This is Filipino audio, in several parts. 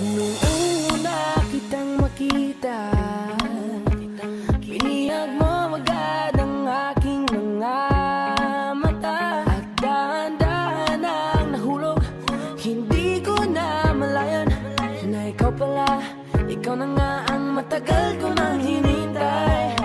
Nung una kitang makita, binihag mo agad ang aking mga mata. At dahan-dahan ang nahulog, hindi ko na malayan na ikaw pala, ikaw na nga ang matagal ko nang hinintay.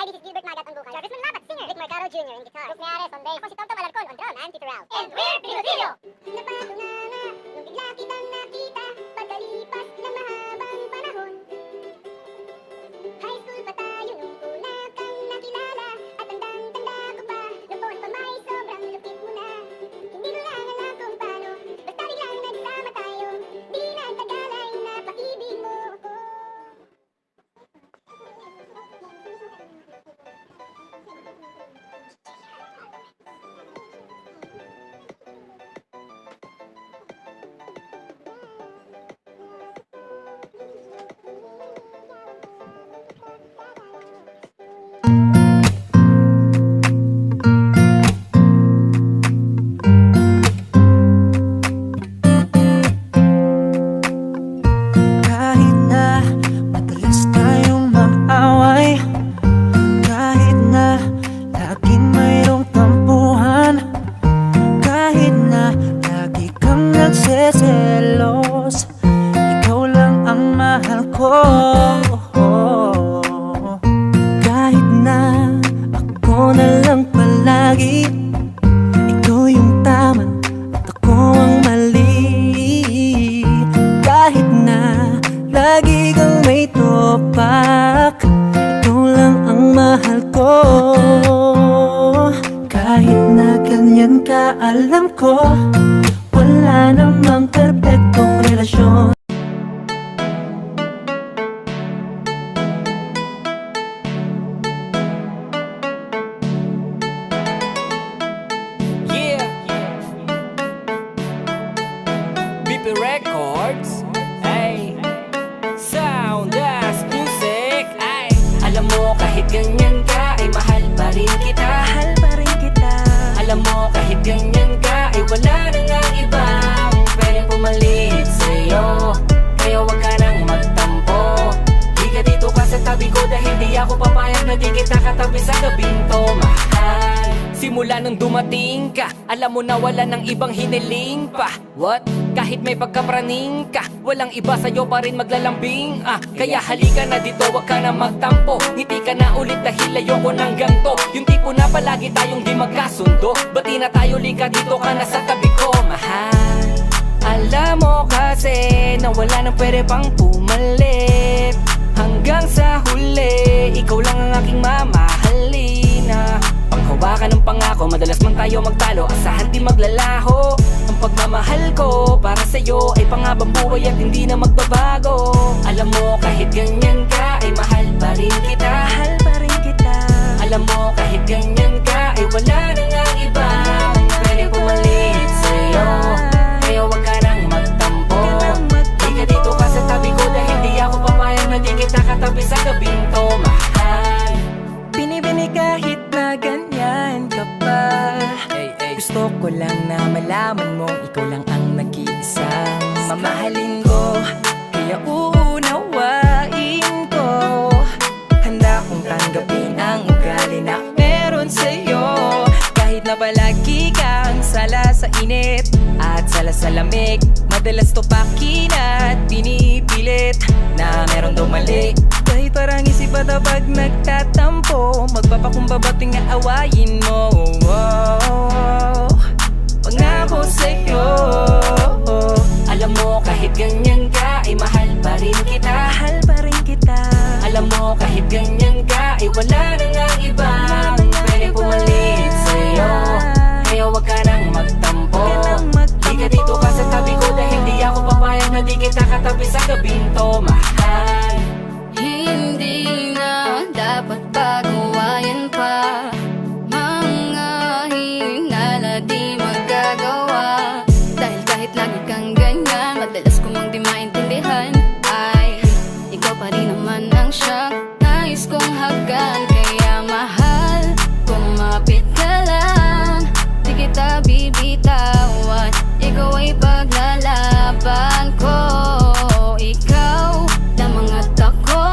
Hi, this is Gilbert Magat on vocals. Jarvis Manlabat, singer. Rick Mercado Jr. on guitar. Rose Neares on bass. Ako si Tom Tom Alarcon on drum and Peter Rao. And we're Pinosillo! Napako na nung bigla kitang nakita pagkalipas ng mahabang panahon. High school pa tayo nung una kang nakilala at tandang-tanda ko pa noon pa may sobrang lupit mo na. Hindi ko lang alam kung paano basta biglang nagsama tayo. Di nagtagal ay napakibig mo ako. Nagseselos, ikaw lang ang mahal ko. Kahit na ako na lang palagi, ikaw yung tama at ako ang mali. Kahit na lagi kang may topak, ikaw lang ang mahal ko. Kahit na ganyan ka, alam ko wala namang perpektong relasyon. Yeah, ganyan ka ay mahal pa rin kita. Mahal pa rin kita. Alam mo kahit ganyan ka ay wala na nga ibang pwedeng pumalit sa'yo. Kaya wag ka nang magtampo. Di ka dito ka sa tabi ko dahil di ako papayag na di kita katabi sa gabing to, mahal. Simula nung dumating ka, alam mo na wala ng ibang hiniling pa. What? Kahit may pagkapraning ka, walang iba sa'yo pa rin maglalambing. Kaya halika na dito, wag ka na magtampo. Ngiti ka na ulit dahil ayoko ng ganto. Yung tipo na palagi tayong di magkasundo. Bati na tayo, lika dito ka na sa tabi ko, mahal. Alam mo kasi na wala nang pwede pang pumalit. Hanggang sa huli, ikaw lang ang aking mamahalin. Panghawakan ng pangako, madalas man tayo magtalo, asahan di maglalaho. Ang pagmamahal ko para sa'yo ay panghabang buhay at hindi na magbabago. Alam mo kahit ganyan ka ay mahal pa rin kita. Mahal pa rin kita. Alam mo kahit ganyan ka ay wala na nga iba pwede pumalit sa'yo. Kaya wag ka nang magtampo. Di ka dito ka sa tabi ko dahil di ako papayag na di kita katabi sa gabing to, mahal. Binibini kahit na ganyan ka pa. Gusto ko lang na malaman mo ikaw lang ang nag-iisang mamahalin ko. Kaya uunawain ko. Handa kong tanggapin ang ugali na meron sa'yo. Kahit na palagi kang sala sa init at sala sa lamig, madalas tupakin at pinipilit na meron daw mali. Kahit parang isip at pag nagtatampo, magpapakumbabating na awayin mo. Pangako sa'yo. Alam mo kahit ganyan ka ay mahal pa rin kita. Mahal pa rin kita. Alam mo kahit ganyan ka ay wala na nga iba pwede pumalit sa'yo. Kaya wag ka nang magtampo. Di ka dito ka sa tabi ko dahil di ako papayag na di kita katabi sa gabing to, mahal. Hindi na dapat pagawayan pa mga hinala di magagawa. Dahil kahit lagi kang ganyan, madalas ko mang di maintindihan, ay ikaw pa rin naman ang siyang nais kong hagan. Kaya mahal, kumapit ka lang, di kita bibitawan. Ikaw ay paglalaban ko. Ikaw lamang at ako,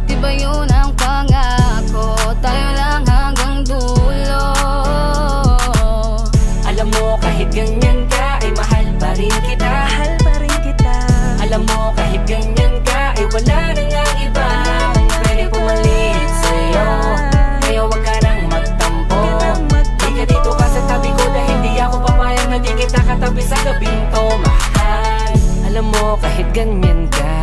di ba yun ang pangako? Tayo lang hanggang dulo. Alam mo kahit ganyan ka ay mahal pa rin kita. Mahal pa rin kita. Alam mo kahit ganyan ka ay wala na nga iba pwede pumalit sa'yo. Kaya wag ka nang magtampo. Di ka dito ka sa tabi ko dahil di ako papayag na di kita katabi sa gabing to, mahal. Alam mo kahit ganyan ka